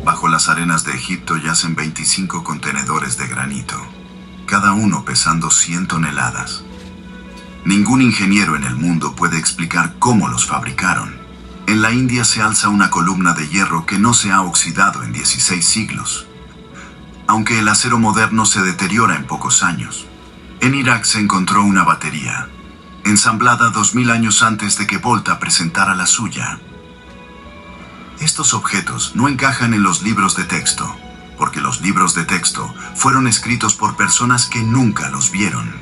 Bajo las arenas de Egipto yacen 25 contenedores de granito, cada uno pesando 100 toneladas. Ningún ingeniero en el mundo puede explicar cómo los fabricaron. En la India se alza una columna de hierro que no se ha oxidado en 16 siglos, aunque el acero moderno se deteriora en pocos años. En Irak se encontró una batería, ensamblada 2000 años antes de que Volta presentara la suya. Estos objetos no encajan en los libros de texto, porque los libros de texto fueron escritos por personas que nunca los vieron.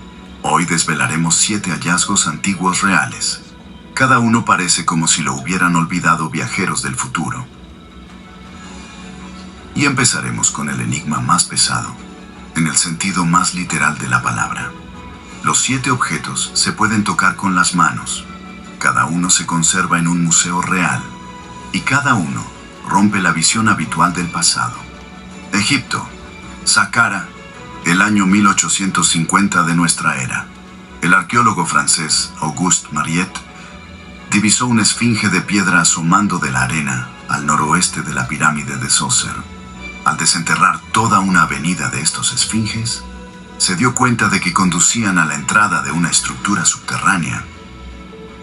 Hoy desvelaremos 7 hallazgos antiguos reales. Cada uno parece como si lo hubieran olvidado viajeros del futuro. Y empezaremos con el enigma más pesado, en el sentido más literal de la palabra. Los 7 objetos se pueden tocar con las manos. Cada uno se conserva en un museo real, y cada uno rompe la visión habitual del pasado. Egipto, Saqqara, el año 1850 de nuestra era. El arqueólogo francés Auguste Mariette divisó una esfinge de piedra asomando de la arena al noroeste de la pirámide de Djoser. Al desenterrar toda una avenida de estos esfinges, se dio cuenta de que conducían a la entrada de una estructura subterránea.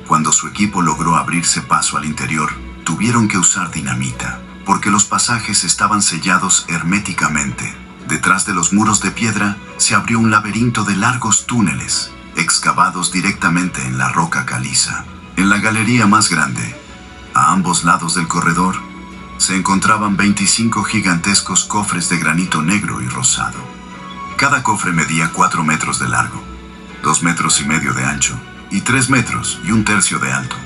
Cuando su equipo logró abrirse paso al interior, tuvieron que usar dinamita, porque los pasajes estaban sellados herméticamente. Detrás de los muros de piedra se abrió un laberinto de largos túneles, excavados directamente en la roca caliza. En la galería más grande, a ambos lados del corredor, se encontraban 25 gigantescos cofres de granito negro y rosado. Cada cofre medía 4 metros de largo, 2 metros y medio de ancho, y 3 metros y un tercio de alto.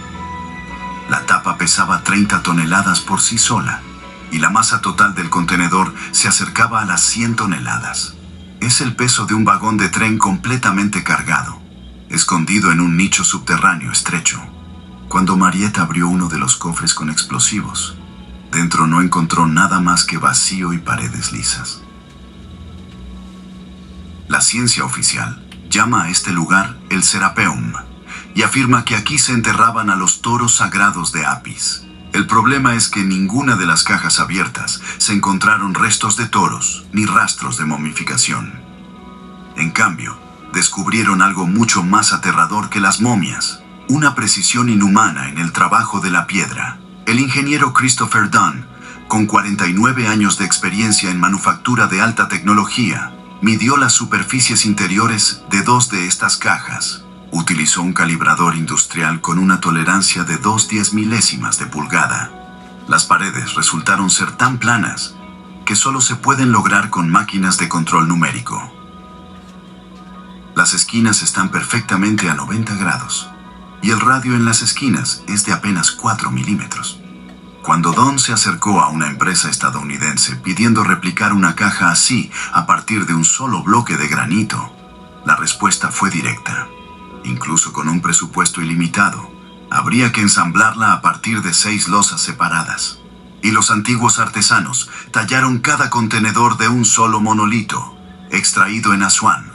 La tapa pesaba 30 toneladas por sí sola, y la masa total del contenedor se acercaba a las 100 toneladas. Es el peso de un vagón de tren completamente cargado, escondido en un nicho subterráneo estrecho. Cuando Mariette abrió uno de los cofres con explosivos, dentro no encontró nada más que vacío y paredes lisas. La ciencia oficial llama a este lugar el Serapeum, y afirma que aquí se enterraban a los toros sagrados de Apis. El problema es que en ninguna de las cajas abiertas se encontraron restos de toros ni rastros de momificación. En cambio, descubrieron algo mucho más aterrador que las momias: una precisión inhumana en el trabajo de la piedra. El ingeniero Christopher Dunn, con 49 años de experiencia en manufactura de alta tecnología, midió las superficies interiores de 2 de estas cajas. Utilizó un calibrador industrial con una tolerancia de 2/10 milésimas de pulgada. Las paredes resultaron ser tan planas que solo se pueden lograr con máquinas de control numérico. Las esquinas están perfectamente a 90 grados, y el radio en las esquinas es de apenas 4 milímetros. Cuando Don se acercó a una empresa estadounidense pidiendo replicar una caja así a partir de un solo bloque de granito, la respuesta fue directa. Incluso con un presupuesto ilimitado, habría que ensamblarla a partir de 6 losas separadas. Y los antiguos artesanos tallaron cada contenedor de un solo monolito, extraído en Asuán,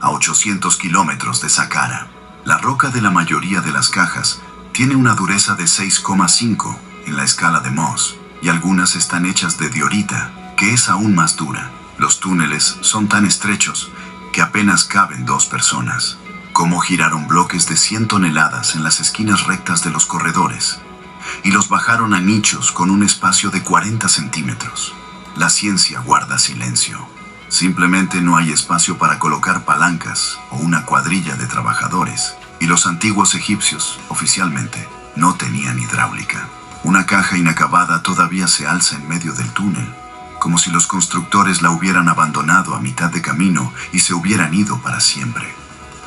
a 800 kilómetros de Saqqara. La roca de la mayoría de las cajas tiene una dureza de 6,5 en la escala de Mohs, y algunas están hechas de diorita, que es aún más dura. Los túneles son tan estrechos que apenas caben 2 personas. Cómo giraron bloques de 100 toneladas en las esquinas rectas de los corredores, y los bajaron a nichos con un espacio de 40 centímetros. La ciencia guarda silencio. Simplemente no hay espacio para colocar palancas o una cuadrilla de trabajadores, y los antiguos egipcios, oficialmente, no tenían hidráulica. Una caja inacabada todavía se alza en medio del túnel, como si los constructores la hubieran abandonado a mitad de camino y se hubieran ido para siempre.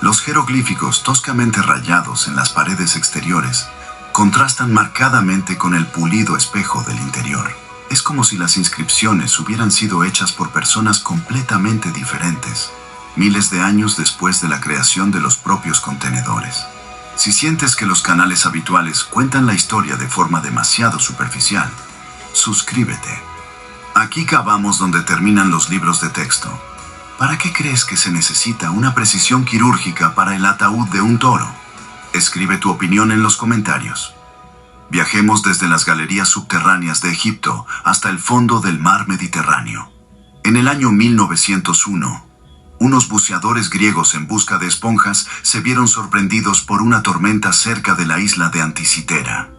Los jeroglíficos toscamente rayados en las paredes exteriores contrastan marcadamente con el pulido espejo del interior. Es como si las inscripciones hubieran sido hechas por personas completamente diferentes, miles de años después de la creación de los propios contenedores. Si sientes que los canales habituales cuentan la historia de forma demasiado superficial, suscríbete. Aquí cavamos donde terminan los libros de texto. ¿Para qué crees que se necesita una precisión quirúrgica para el ataúd de un toro? Escribe tu opinión en los comentarios. Viajemos desde las galerías subterráneas de Egipto hasta el fondo del mar Mediterráneo. En el año 1901, unos buceadores griegos en busca de esponjas se vieron sorprendidos por una tormenta cerca de la isla de Anticitera.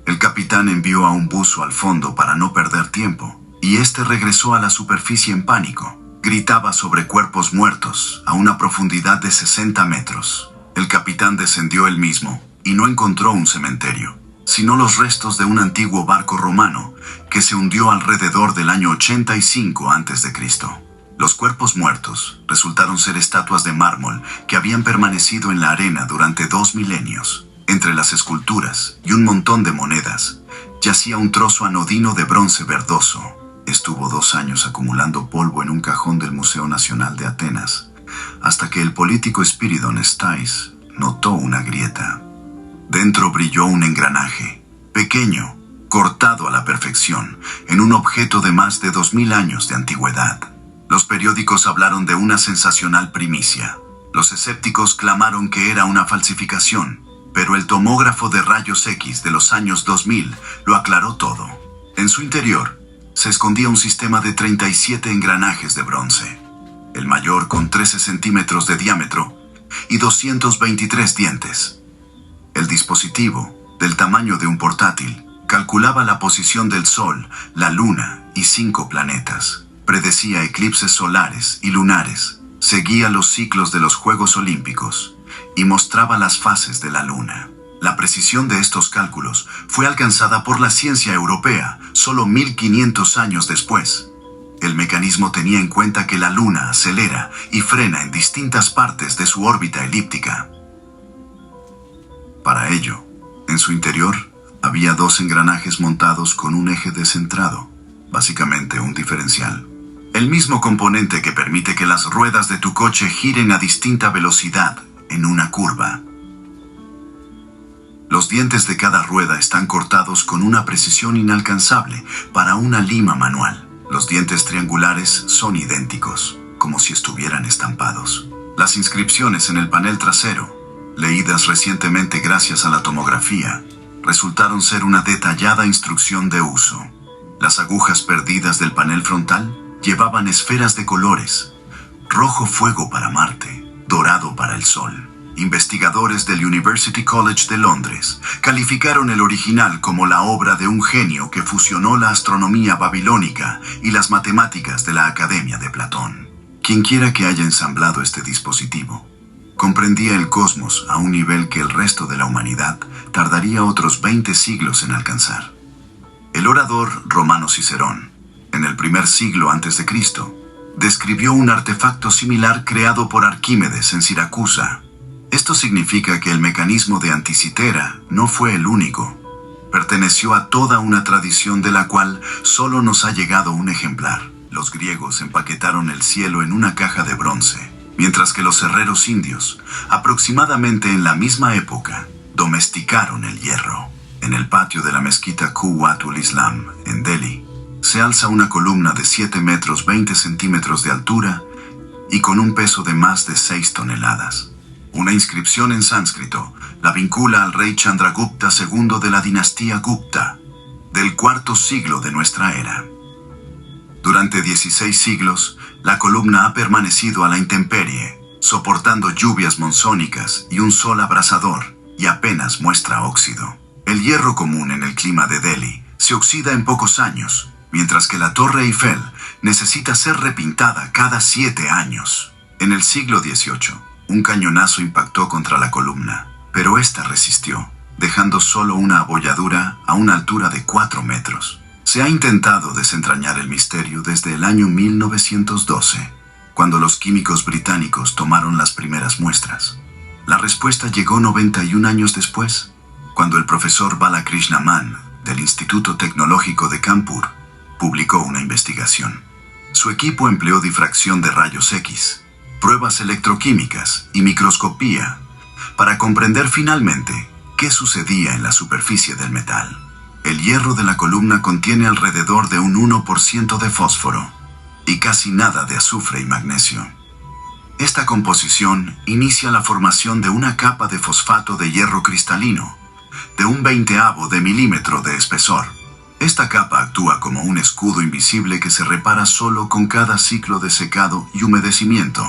El capitán envió a un buzo al fondo para no perder tiempo, y este regresó a la superficie en pánico. Gritaba sobre cuerpos muertos a una profundidad de 60 metros. El capitán descendió él mismo y no encontró un cementerio, sino los restos de un antiguo barco romano que se hundió alrededor del año 85 a.C. Los cuerpos muertos resultaron ser estatuas de mármol que habían permanecido en la arena durante 2 milenios. Entre las esculturas y un montón de monedas, yacía un trozo anodino de bronce verdoso. Estuvo 2 años acumulando polvo en un cajón del Museo Nacional de Atenas, hasta que el político Spyridon Stais notó una grieta. Dentro brilló un engranaje, pequeño, cortado a la perfección, en un objeto de más de 2000 años de antigüedad. Los periódicos hablaron de una sensacional primicia. Los escépticos clamaron que era una falsificación, pero el tomógrafo de rayos X de los años 2000 lo aclaró todo. En su interior se escondía un sistema de 37 engranajes de bronce, el mayor con 13 centímetros de diámetro y 223 dientes. El dispositivo, del tamaño de un portátil, calculaba la posición del Sol, la Luna y 5 planetas. Predecía eclipses solares y lunares, seguía los ciclos de los Juegos Olímpicos y mostraba las fases de la Luna. La precisión de estos cálculos fue alcanzada por la ciencia europea solo 1500 años después. El mecanismo tenía en cuenta que la Luna acelera y frena en distintas partes de su órbita elíptica. Para ello, en su interior, había 2 engranajes montados con un eje descentrado, básicamente un diferencial. El mismo componente que permite que las ruedas de tu coche giren a distinta velocidad en una curva. Los dientes de cada rueda están cortados con una precisión inalcanzable para una lima manual. Los dientes triangulares son idénticos, como si estuvieran estampados. Las inscripciones en el panel trasero, leídas recientemente gracias a la tomografía, resultaron ser una detallada instrucción de uso. Las agujas perdidas del panel frontal llevaban esferas de colores: rojo fuego para Marte, dorado para el Sol. Investigadores del University College de Londres calificaron el original como la obra de un genio que fusionó la astronomía babilónica y las matemáticas de la Academia de Platón. Quienquiera que haya ensamblado este dispositivo comprendía el cosmos a un nivel que el resto de la humanidad tardaría otros 20 siglos en alcanzar. El orador romano Cicerón, en el primer siglo a.C., describió un artefacto similar creado por Arquímedes en Siracusa. Esto significa que el mecanismo de Anticitera no fue el único. Perteneció a toda una tradición de la cual solo nos ha llegado un ejemplar. Los griegos empaquetaron el cielo en una caja de bronce, mientras que los herreros indios, aproximadamente en la misma época, domesticaron el hierro. En el patio de la mezquita Quwwatul Islam, en Delhi, se alza una columna de 7 metros 20 centímetros de altura y con un peso de más de 6 toneladas. Una inscripción en sánscrito la vincula al rey Chandragupta II de la dinastía Gupta, del IV siglo de nuestra era. Durante 16 siglos, la columna ha permanecido a la intemperie, soportando lluvias monzónicas y un sol abrasador, y apenas muestra óxido. El hierro común en el clima de Delhi se oxida en pocos años, mientras que la Torre Eiffel necesita ser repintada cada 7 años. En el siglo XVIII, un cañonazo impactó contra la columna, pero esta resistió, dejando solo una abolladura a una altura de 4 metros. Se ha intentado desentrañar el misterio desde el año 1912, cuando los químicos británicos tomaron las primeras muestras. La respuesta llegó 91 años después, cuando el profesor Balakrishna Mann, del Instituto Tecnológico de Kanpur, publicó una investigación. Su equipo empleó difracción de rayos X, pruebas electroquímicas y microscopía para comprender finalmente qué sucedía en la superficie del metal. El hierro de la columna contiene alrededor de un 1% de fósforo y casi nada de azufre y magnesio. Esta composición inicia la formación de una capa de fosfato de hierro cristalino, de 1/20 de milímetro de espesor. Esta capa actúa como un escudo invisible que se repara solo con cada ciclo de secado y humedecimiento.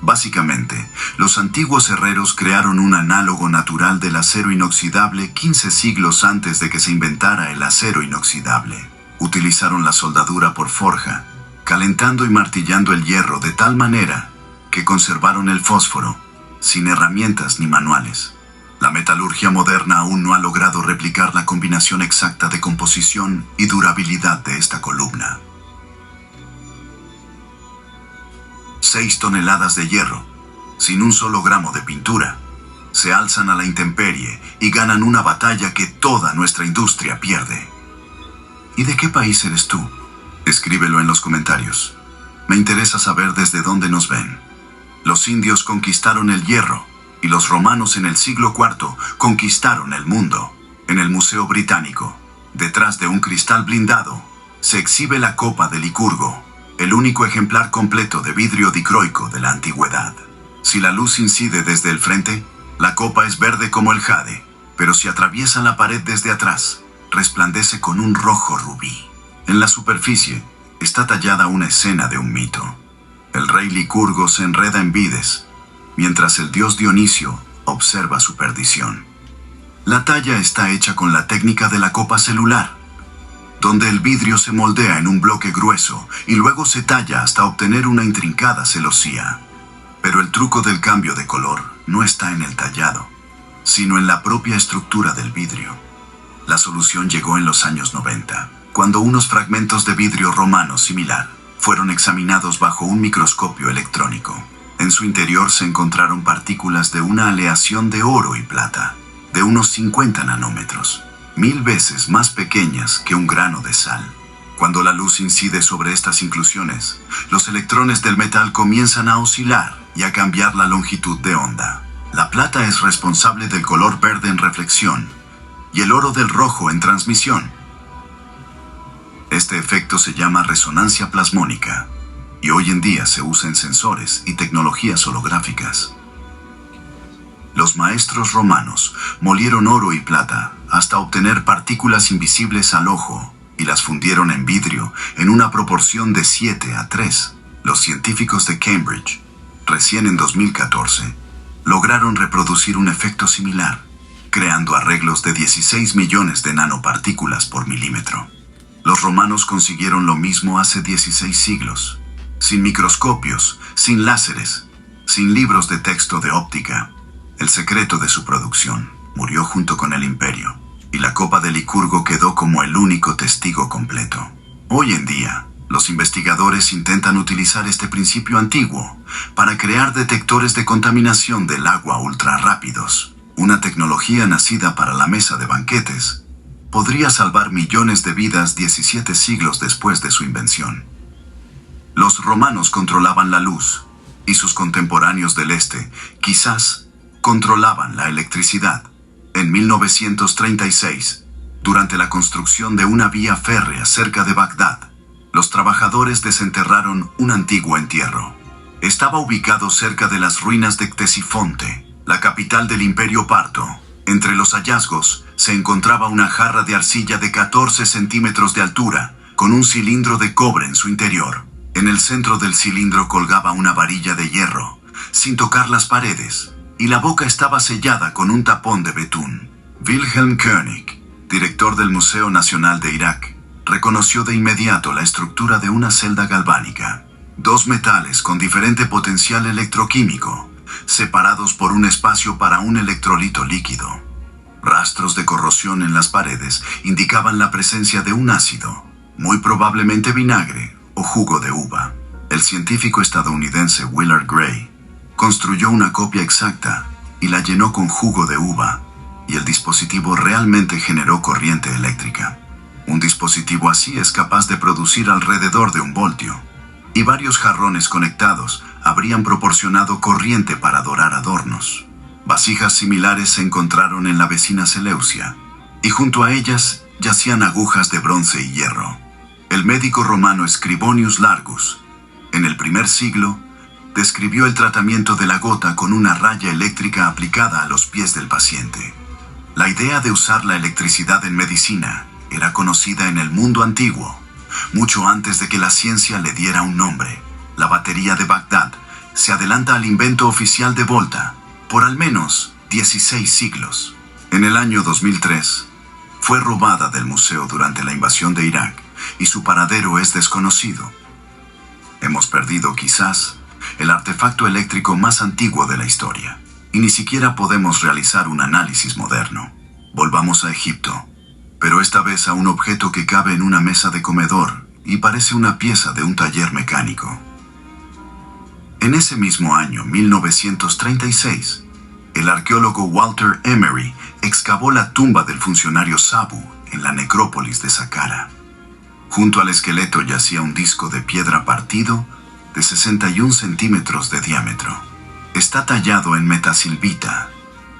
Básicamente, los antiguos herreros crearon un análogo natural del acero inoxidable 15 siglos antes de que se inventara el acero inoxidable. Utilizaron la soldadura por forja, calentando y martillando el hierro de tal manera que conservaron el fósforo, sin herramientas ni manuales. La metalurgia moderna aún no ha logrado replicar la combinación exacta de composición y durabilidad de esta columna. 6 toneladas de hierro, sin un solo gramo de pintura, se alzan a la intemperie y ganan una batalla que toda nuestra industria pierde. ¿Y de qué país eres tú? Escríbelo en los comentarios. Me interesa saber desde dónde nos ven. Los indios conquistaron el hierro y los romanos en el siglo IV conquistaron el mundo. En el Museo Británico, detrás de un cristal blindado, se exhibe la copa de Licurgo, el único ejemplar completo de vidrio dicroico de la antigüedad. Si la luz incide desde el frente, la copa es verde como el jade, pero si atraviesa la pared desde atrás, resplandece con un rojo rubí. En la superficie está tallada una escena de un mito. El rey Licurgo se enreda en vides, mientras el dios Dionisio observa su perdición. La talla está hecha con la técnica de la copa celular, donde el vidrio se moldea en un bloque grueso y luego se talla hasta obtener una intrincada celosía. Pero el truco del cambio de color no está en el tallado, sino en la propia estructura del vidrio. La solución llegó en los años 90, cuando unos fragmentos de vidrio romano similar fueron examinados bajo un microscopio electrónico. En su interior se encontraron partículas de una aleación de oro y plata, de unos 50 nanómetros, 1000 veces más pequeñas que un grano de sal. Cuando la luz incide sobre estas inclusiones, los electrones del metal comienzan a oscilar y a cambiar la longitud de onda. La plata es responsable del color verde en reflexión y el oro del rojo en transmisión. Este efecto se llama resonancia plasmónica y hoy en día se usa en sensores y tecnologías holográficas. Los maestros romanos molieron oro y plata hasta obtener partículas invisibles al ojo y las fundieron en vidrio en una proporción de 7:3. Los científicos de Cambridge, recién en 2014, lograron reproducir un efecto similar, creando arreglos de 16 millones de nanopartículas por milímetro. Los romanos consiguieron lo mismo hace 16 siglos, sin microscopios, sin láseres, sin libros de texto de óptica. El secreto de su producción murió junto con el imperio, y la copa de Licurgo quedó como el único testigo completo. Hoy en día, los investigadores intentan utilizar este principio antiguo para crear detectores de contaminación del agua ultra rápidos. Una tecnología nacida para la mesa de banquetes podría salvar millones de vidas 17 siglos después de su invención. Los romanos controlaban la luz, y sus contemporáneos del este, quizás, controlaban la electricidad. En 1936, durante la construcción de una vía férrea cerca de Bagdad, los trabajadores desenterraron un antiguo entierro. Estaba ubicado cerca de las ruinas de Ctesifonte, la capital del Imperio Parto. Entre los hallazgos se encontraba una jarra de arcilla de 14 centímetros de altura, con un cilindro de cobre en su interior. En el centro del cilindro colgaba una varilla de hierro, sin tocar las paredes, y la boca estaba sellada con un tapón de betún. Wilhelm König, director del Museo Nacional de Irak, reconoció de inmediato la estructura de una celda galvánica. 2 metales con diferente potencial electroquímico, separados por un espacio para un electrolito líquido. Rastros de corrosión en las paredes indicaban la presencia de un ácido, muy probablemente vinagre o jugo de uva. El científico estadounidense Willard Gray construyó una copia exacta y la llenó con jugo de uva, y el dispositivo realmente generó corriente eléctrica. Un dispositivo así es capaz de producir alrededor de 1 voltio, y varios jarrones conectados habrían proporcionado corriente para dorar adornos. Vasijas similares se encontraron en la vecina Seleucia, y junto a ellas yacían agujas de bronce y hierro. El médico romano Scribonius Largus, en el primer siglo, describió el tratamiento de la gota con una raya eléctrica aplicada a los pies del paciente. La idea de usar la electricidad en medicina era conocida en el mundo antiguo, mucho antes de que la ciencia le diera un nombre. La batería de Bagdad se adelanta al invento oficial de Volta por al menos 16 siglos. En el año 2003, fue robada del museo durante la invasión de Irak y su paradero es desconocido. Hemos perdido, quizás, el artefacto eléctrico más antiguo de la historia, y ni siquiera podemos realizar un análisis moderno. Volvamos a Egipto, pero esta vez a un objeto que cabe en una mesa de comedor y parece una pieza de un taller mecánico. En ese mismo año, 1936, el arqueólogo Walter Emery excavó la tumba del funcionario Sabu en la necrópolis de Saqqara. Junto al esqueleto yacía un disco de piedra partido de 61 centímetros de diámetro. Está tallado en metasilvita,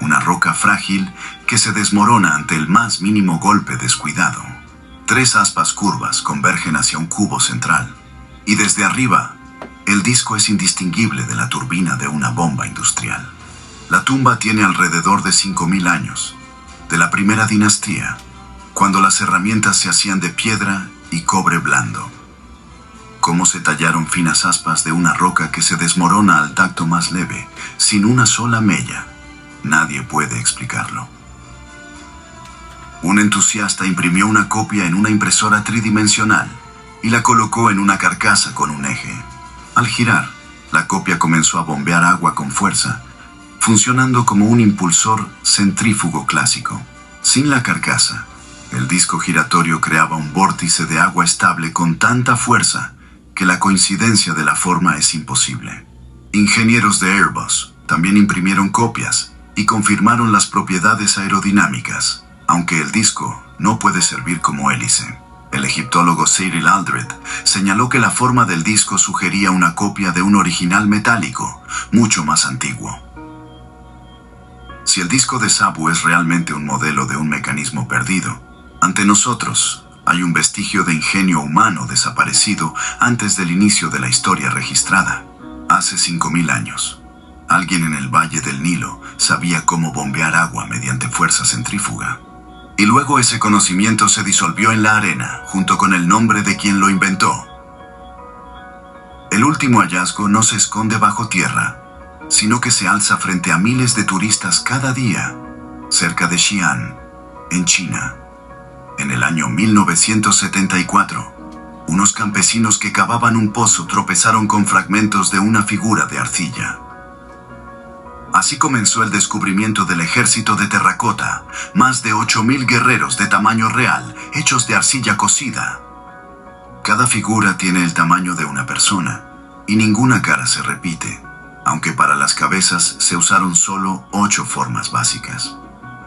una roca frágil que se desmorona ante el más mínimo golpe descuidado. 3 aspas curvas convergen hacia un cubo central, y desde arriba, el disco es indistinguible de la turbina de una bomba industrial. La tumba tiene alrededor de 5.000 años, de la primera dinastía, cuando las herramientas se hacían de piedra y cobre blando. Cómo se tallaron finas aspas de una roca que se desmorona al tacto más leve, sin una sola mella. Nadie puede explicarlo. Un entusiasta imprimió una copia en una impresora tridimensional y la colocó en una carcasa con un eje. Al girar, la copia comenzó a bombear agua con fuerza, funcionando como un impulsor centrífugo clásico. Sin la carcasa, el disco giratorio creaba un vórtice de agua estable con tanta fuerza que la coincidencia de la forma es imposible. Ingenieros de Airbus también imprimieron copias y confirmaron las propiedades aerodinámicas, aunque el disco no puede servir como hélice. El egiptólogo Cyril Aldred señaló que la forma del disco sugería una copia de un original metálico, mucho más antiguo. Si el disco de Sabu es realmente un modelo de un mecanismo perdido, ante nosotros hay un vestigio de ingenio humano desaparecido antes del inicio de la historia registrada. Hace 5.000 años, alguien en el Valle del Nilo sabía cómo bombear agua mediante fuerza centrífuga. Y luego ese conocimiento se disolvió en la arena, junto con el nombre de quien lo inventó. El último hallazgo no se esconde bajo tierra, sino que se alza frente a miles de turistas cada día, cerca de Xi'an, en China. En el año 1974, unos campesinos que cavaban un pozo tropezaron con fragmentos de una figura de arcilla. Así comenzó el descubrimiento del ejército de terracota, más de 8.000 guerreros de tamaño real, hechos de arcilla cocida. Cada figura tiene el tamaño de una persona, y ninguna cara se repite, aunque para las cabezas se usaron solo 8 formas básicas.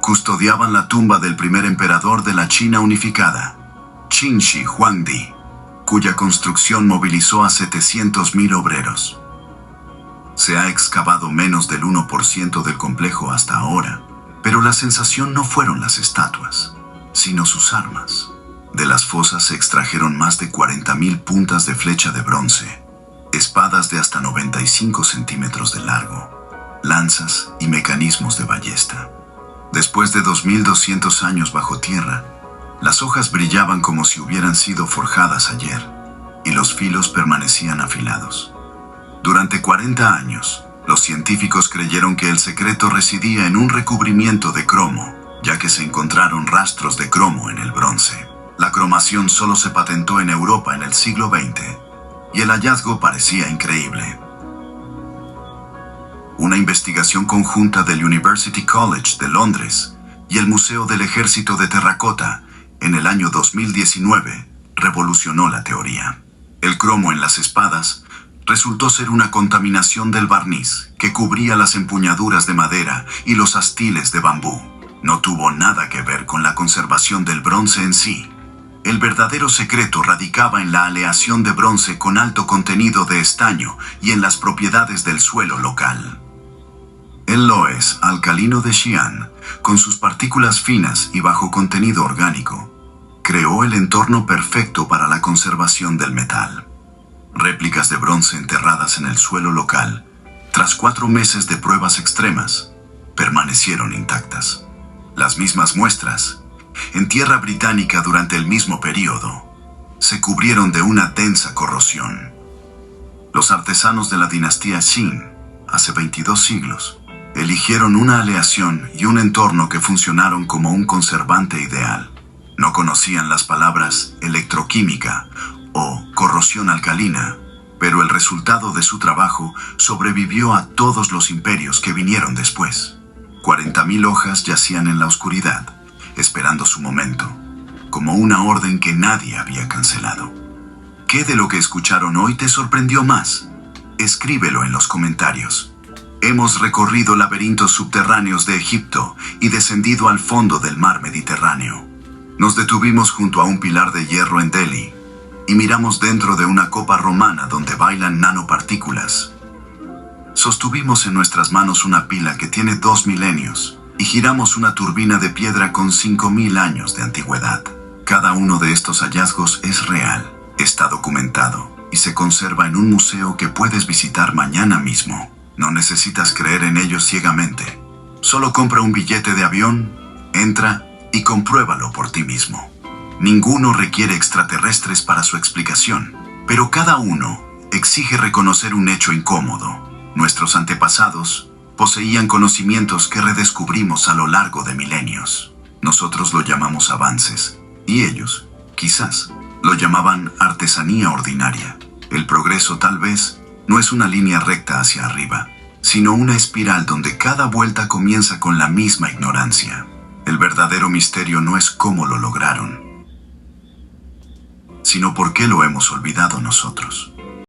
Custodiaban la tumba del primer emperador de la China unificada, Qin Shi Huangdi, cuya construcción movilizó a 700.000 obreros. Se ha excavado menos del 1% del complejo hasta ahora, pero la sensación no fueron las estatuas, sino sus armas. De las fosas se extrajeron más de 40.000 puntas de flecha de bronce, espadas de hasta 95 centímetros de largo, lanzas y mecanismos de ballesta. Después de 2.200 años bajo tierra, las hojas brillaban como si hubieran sido forjadas ayer, y los filos permanecían afilados. Durante 40 años, los científicos creyeron que el secreto residía en un recubrimiento de cromo, ya que se encontraron rastros de cromo en el bronce. La cromación solo se patentó en Europa en el siglo XX, y el hallazgo parecía increíble. Una investigación conjunta del University College de Londres y el Museo del Ejército de Terracota en el año 2019 revolucionó la teoría. El cromo en las espadas resultó ser una contaminación del barniz que cubría las empuñaduras de madera y los astiles de bambú. No tuvo nada que ver con la conservación del bronce en sí. El verdadero secreto radicaba en la aleación de bronce con alto contenido de estaño y en las propiedades del suelo local. El loess alcalino de Xi'an, con sus partículas finas y bajo contenido orgánico, creó el entorno perfecto para la conservación del metal. Réplicas de bronce enterradas en el suelo local, tras 4 meses de pruebas extremas, permanecieron intactas. Las mismas muestras, en tierra británica durante el mismo periodo, se cubrieron de una densa corrosión. Los artesanos de la dinastía Qin, hace 22 siglos, eligieron una aleación y un entorno que funcionaron como un conservante ideal. No conocían las palabras electroquímica o corrosión alcalina, pero el resultado de su trabajo sobrevivió a todos los imperios que vinieron después. 40.000 hojas yacían en la oscuridad, esperando su momento, como una orden que nadie había cancelado. ¿Qué de lo que escucharon hoy te sorprendió más? Escríbelo en los comentarios. Hemos recorrido laberintos subterráneos de Egipto y descendido al fondo del mar Mediterráneo. Nos detuvimos junto a un pilar de hierro en Delhi y miramos dentro de una copa romana donde bailan nanopartículas. Sostuvimos en nuestras manos una pila que tiene 2 milenios y giramos una turbina de piedra con 5.000 años de antigüedad. Cada uno de estos hallazgos es real, está documentado y se conserva en un museo que puedes visitar mañana mismo. No necesitas creer en ellos ciegamente. Solo compra un billete de avión, entra y compruébalo por ti mismo. Ninguno requiere extraterrestres para su explicación, pero cada uno exige reconocer un hecho incómodo. Nuestros antepasados poseían conocimientos que redescubrimos a lo largo de milenios. Nosotros lo llamamos avances, y ellos, quizás, lo llamaban artesanía ordinaria. El progreso tal vez no es una línea recta hacia arriba, sino una espiral donde cada vuelta comienza con la misma ignorancia. El verdadero misterio no es cómo lo lograron, sino por qué lo hemos olvidado nosotros.